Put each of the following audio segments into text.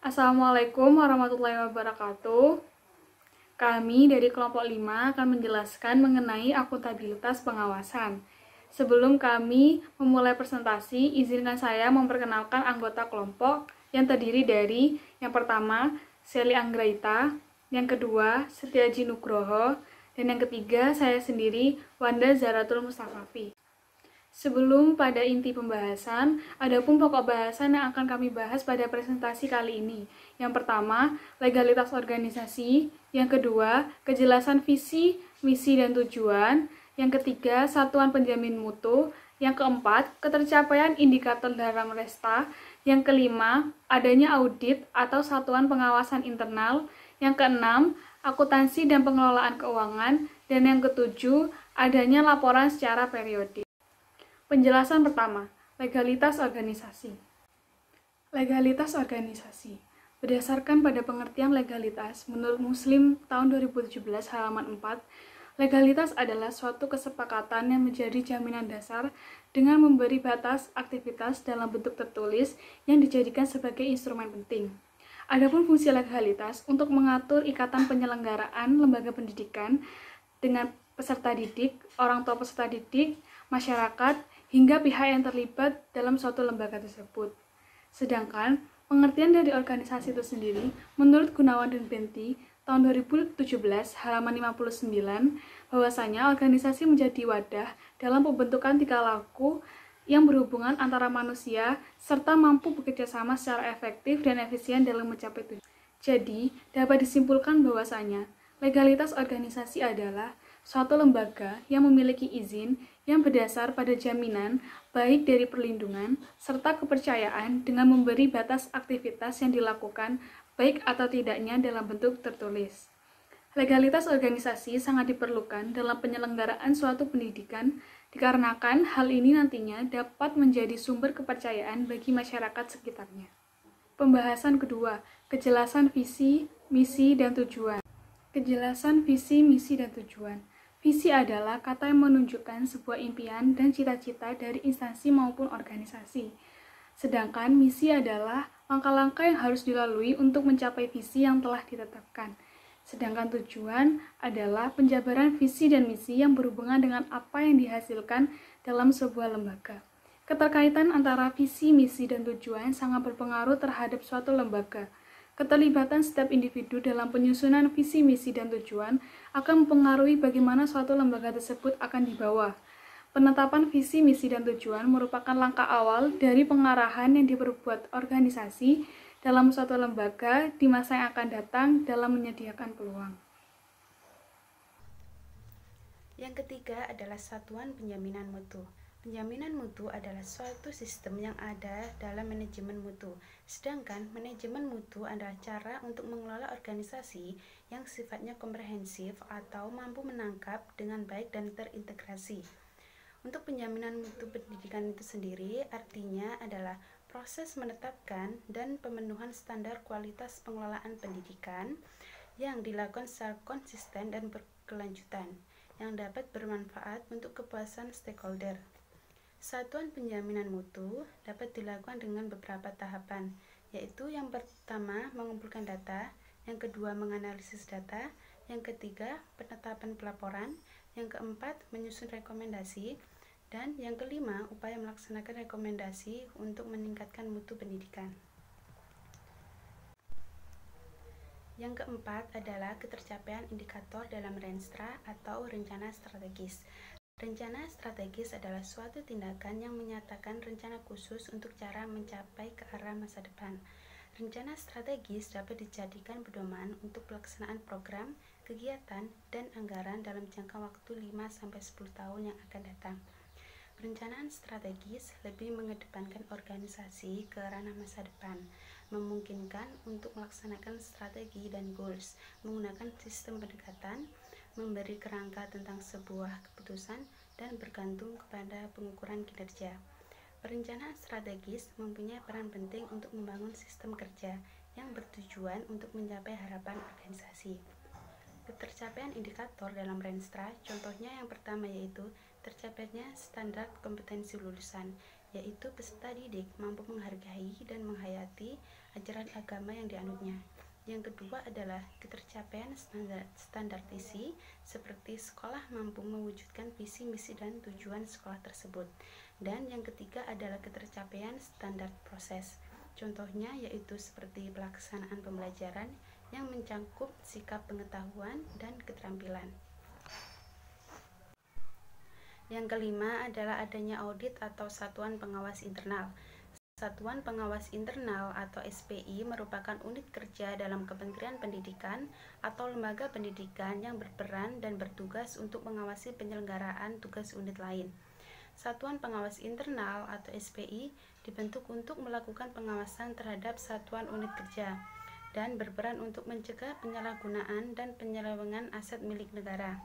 Assalamualaikum warahmatullahi wabarakatuh. Kami dari kelompok 5 akan menjelaskan mengenai akuntabilitas pengawasan. Sebelum kami memulai presentasi, izinkan saya memperkenalkan anggota kelompok yang terdiri dari yang pertama, Seli Anggraita, yang kedua, Setiaji Nugroho, dan yang ketiga, saya sendiri, Wanda Zaratul Mustafafi. Sebelum pada inti pembahasan, adapun pokok bahasan yang akan kami bahas pada presentasi kali ini. Yang pertama, legalitas organisasi. Yang kedua, kejelasan visi, misi, dan tujuan. Yang ketiga, satuan penjamin mutu. Yang keempat, ketercapaian indikator dalam resta. Yang kelima, adanya audit atau satuan pengawasan internal. Yang keenam, akuntansi dan pengelolaan keuangan. Dan yang ketujuh, adanya laporan secara periodik. Penjelasan pertama, legalitas organisasi. Legalitas organisasi. Berdasarkan pada pengertian legalitas, menurut Muslim tahun 2017 halaman 4, legalitas adalah suatu kesepakatan yang menjadi jaminan dasar dengan memberi batas aktivitas dalam bentuk tertulis yang dijadikan sebagai instrumen penting. Adapun fungsi legalitas untuk mengatur ikatan penyelenggaraan lembaga pendidikan dengan peserta didik, orang tua peserta didik, masyarakat, hingga pihak yang terlibat dalam suatu lembaga tersebut. Sedangkan, pengertian dari organisasi itu sendiri, menurut Gunawan dan Benti, tahun 2017, halaman 59, bahwasanya organisasi menjadi wadah dalam pembentukan tingkah laku yang berhubungan antara manusia, serta mampu bekerjasama secara efektif dan efisien dalam mencapai tujuan. Jadi, dapat disimpulkan bahwasanya, legalitas organisasi adalah suatu lembaga yang memiliki izin yang berdasar pada jaminan baik dari perlindungan serta kepercayaan dengan memberi batas aktivitas yang dilakukan baik atau tidaknya dalam bentuk tertulis. Legalitas organisasi sangat diperlukan dalam penyelenggaraan suatu pendidikan dikarenakan hal ini nantinya dapat menjadi sumber kepercayaan bagi masyarakat sekitarnya. Pembahasan kedua, kejelasan visi, misi, dan tujuan. Kejelasan visi, misi, dan tujuan. Visi adalah kata yang menunjukkan sebuah impian dan cita-cita dari instansi maupun organisasi. Sedangkan misi adalah langkah-langkah yang harus dilalui untuk mencapai visi yang telah ditetapkan. Sedangkan tujuan adalah penjabaran visi dan misi yang berhubungan dengan apa yang dihasilkan dalam sebuah lembaga. Keterkaitan antara visi, misi, dan tujuan sangat berpengaruh terhadap suatu lembaga. Keterlibatan setiap individu dalam penyusunan visi, misi, dan tujuan akan mempengaruhi bagaimana suatu lembaga tersebut akan dibawa. Penetapan visi, misi, dan tujuan merupakan langkah awal dari pengarahan yang diperbuat organisasi dalam suatu lembaga di masa yang akan datang dalam menyediakan peluang. Yang ketiga adalah satuan penjaminan mutu. Penjaminan mutu adalah suatu sistem yang ada dalam manajemen mutu. Sedangkan manajemen mutu adalah cara untuk mengelola organisasi yang sifatnya komprehensif atau mampu menangkap dengan baik dan terintegrasi. Untuk penjaminan mutu pendidikan itu sendiri artinya adalah proses menetapkan dan pemenuhan standar kualitas pengelolaan pendidikan yang dilakukan secara konsisten dan berkelanjutan yang dapat bermanfaat untuk kepuasan stakeholder. Satuan penjaminan mutu dapat dilakukan dengan beberapa tahapan, yaitu yang pertama mengumpulkan data, yang kedua menganalisis data, yang ketiga penetapan pelaporan, yang keempat menyusun rekomendasi, dan yang kelima upaya melaksanakan rekomendasi untuk meningkatkan mutu pendidikan. Yang keempat adalah ketercapaian indikator dalam Renstra atau rencana strategis. Rencana strategis adalah suatu tindakan yang menyatakan rencana khusus untuk cara mencapai ke arah masa depan. Rencana strategis dapat dijadikan pedoman untuk pelaksanaan program, kegiatan, dan anggaran dalam jangka waktu 5-10 tahun yang akan datang. Perencanaan strategis lebih mengedepankan organisasi ke ranah masa depan, memungkinkan untuk melaksanakan strategi dan goals, menggunakan sistem pendekatan, memberi kerangka tentang sebuah keputusan, dan bergantung kepada pengukuran kinerja. Perencanaan strategis mempunyai peran penting untuk membangun sistem kerja yang bertujuan untuk mencapai harapan organisasi. Ketercapaian indikator dalam Renstra, contohnya yang pertama yaitu tercapainya standar kompetensi lulusan, yaitu peserta didik mampu menghargai dan menghayati ajaran agama yang dianutnya. Yang kedua adalah ketercapaian standar-isi seperti sekolah mampu mewujudkan visi, misi, dan tujuan sekolah tersebut. Dan yang ketiga adalah ketercapaian standar proses. Contohnya yaitu seperti pelaksanaan pembelajaran yang mencakup sikap pengetahuan dan keterampilan. Yang kelima adalah adanya audit atau satuan pengawas internal. Satuan Pengawas Internal atau SPI merupakan unit kerja dalam Kementerian Pendidikan atau lembaga pendidikan yang berperan dan bertugas untuk mengawasi penyelenggaraan tugas unit lain. Satuan Pengawas Internal atau SPI dibentuk untuk melakukan pengawasan terhadap satuan unit kerja dan berperan untuk mencegah penyalahgunaan dan penyelewengan aset milik negara,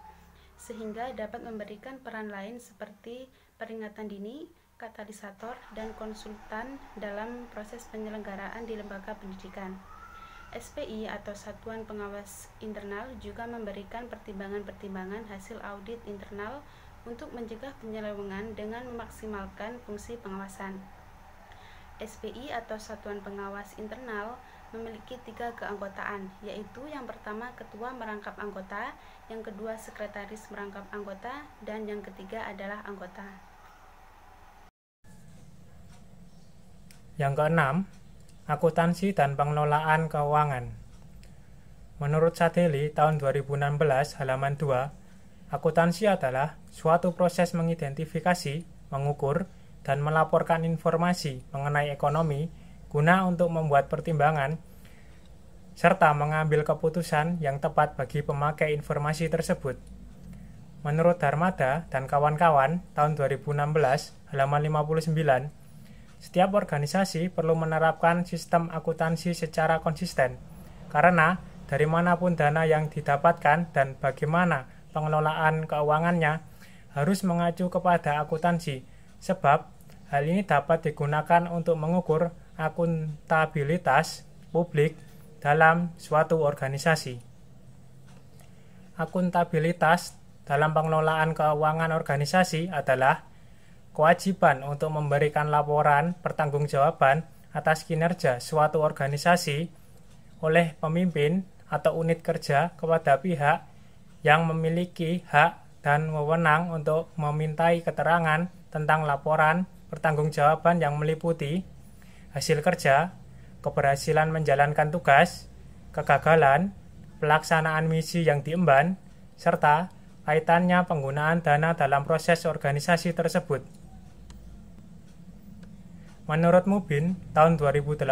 sehingga dapat memberikan peran lain seperti peringatan dini, katalisator, dan konsultan dalam proses penyelenggaraan di lembaga pendidikan. SPI atau Satuan Pengawas Internal juga memberikan pertimbangan-pertimbangan hasil audit internal untuk mencegah penyelewengan dengan memaksimalkan fungsi pengawasan. SPI atau Satuan Pengawas Internal memiliki 3 keanggotaan, yaitu yang pertama ketua merangkap anggota, yang kedua sekretaris merangkap anggota, dan yang ketiga adalah anggota. Yang keenam, akuntansi dan pengelolaan keuangan. Menurut Sadeli tahun 2016 halaman 2, akuntansi adalah suatu proses mengidentifikasi, mengukur, dan melaporkan informasi mengenai ekonomi guna untuk membuat pertimbangan serta mengambil keputusan yang tepat bagi pemakai informasi tersebut. Menurut Darmada dan kawan-kawan tahun 2016 halaman 59, setiap organisasi perlu menerapkan sistem akuntansi secara konsisten, karena dari manapun dana yang didapatkan dan bagaimana pengelolaan keuangannya harus mengacu kepada akuntansi, sebab hal ini dapat digunakan untuk mengukur akuntabilitas publik dalam suatu organisasi. Akuntabilitas dalam pengelolaan keuangan organisasi adalah kewajiban untuk memberikan laporan pertanggungjawaban atas kinerja suatu organisasi oleh pemimpin atau unit kerja kepada pihak yang memiliki hak dan wewenang untuk memintai keterangan tentang laporan pertanggungjawaban yang meliputi hasil kerja, keberhasilan menjalankan tugas, kegagalan, pelaksanaan misi yang diemban, serta kaitannya penggunaan dana dalam proses organisasi tersebut. Menurut Mubin tahun 2018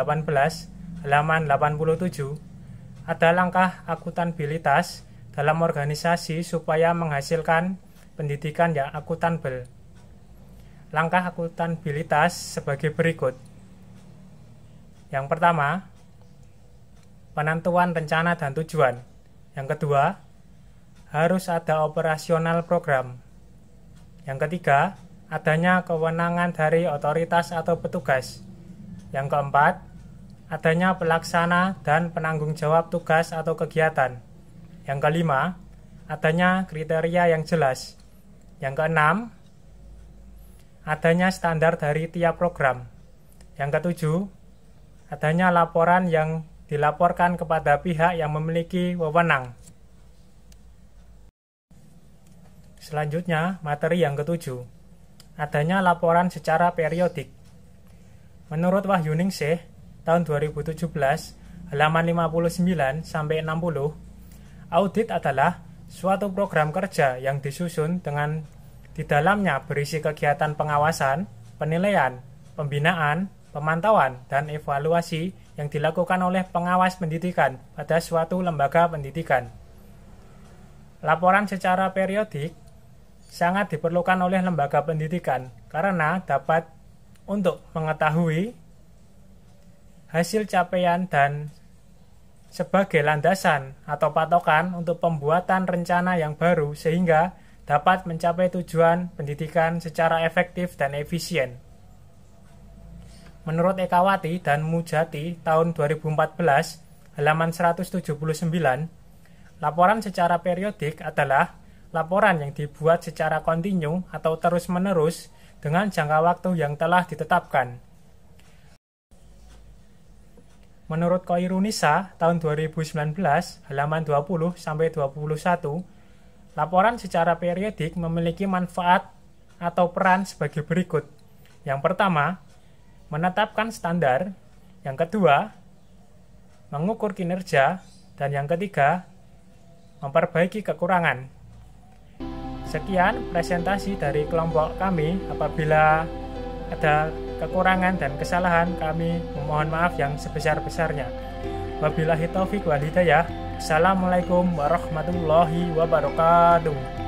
halaman 87, ada langkah akuntabilitas dalam organisasi supaya menghasilkan pendidikan yang akuntabel. Langkah akuntabilitas sebagai berikut. Yang pertama, penentuan rencana dan tujuan. Yang kedua, harus ada operasional program. Yang ketiga, adanya kewenangan dari otoritas atau petugas. Yang keempat, adanya pelaksana dan penanggung jawab tugas atau kegiatan. Yang kelima, adanya kriteria yang jelas. Yang keenam, adanya standar dari tiap program. Yang ketujuh, adanya laporan yang dilaporkan kepada pihak yang memiliki wewenang. Selanjutnya, materi yang ketujuh, adanya laporan secara periodik. Menurut Wahyuningsih tahun 2017 halaman 59-60, audit adalah suatu program kerja yang disusun dengan di dalamnya berisi kegiatan pengawasan, penilaian, pembinaan, pemantauan, dan evaluasi yang dilakukan oleh pengawas pendidikan pada suatu lembaga pendidikan. Laporan secara periodik sangat diperlukan oleh lembaga pendidikan karena dapat untuk mengetahui hasil capaian dan sebagai landasan atau patokan untuk pembuatan rencana yang baru sehingga dapat mencapai tujuan pendidikan secara efektif dan efisien. Menurut Ekawati dan Mujati tahun 2014 halaman 179, laporan secara periodik adalah laporan yang dibuat secara kontinu atau terus-menerus dengan jangka waktu yang telah ditetapkan. Menurut Koirunisa tahun 2019 halaman 20 sampai 21, laporan secara periodik memiliki manfaat atau peran sebagai berikut. Yang pertama, menetapkan standar. Yang kedua, mengukur kinerja. Dan yang ketiga, memperbaiki kekurangan. Sekian presentasi dari kelompok kami. Apabila ada kekurangan dan kesalahan, kami memohon maaf yang sebesar-besarnya. Wabillahi taufik wal hidayah. Assalamualaikum warahmatullahi wabarakatuh.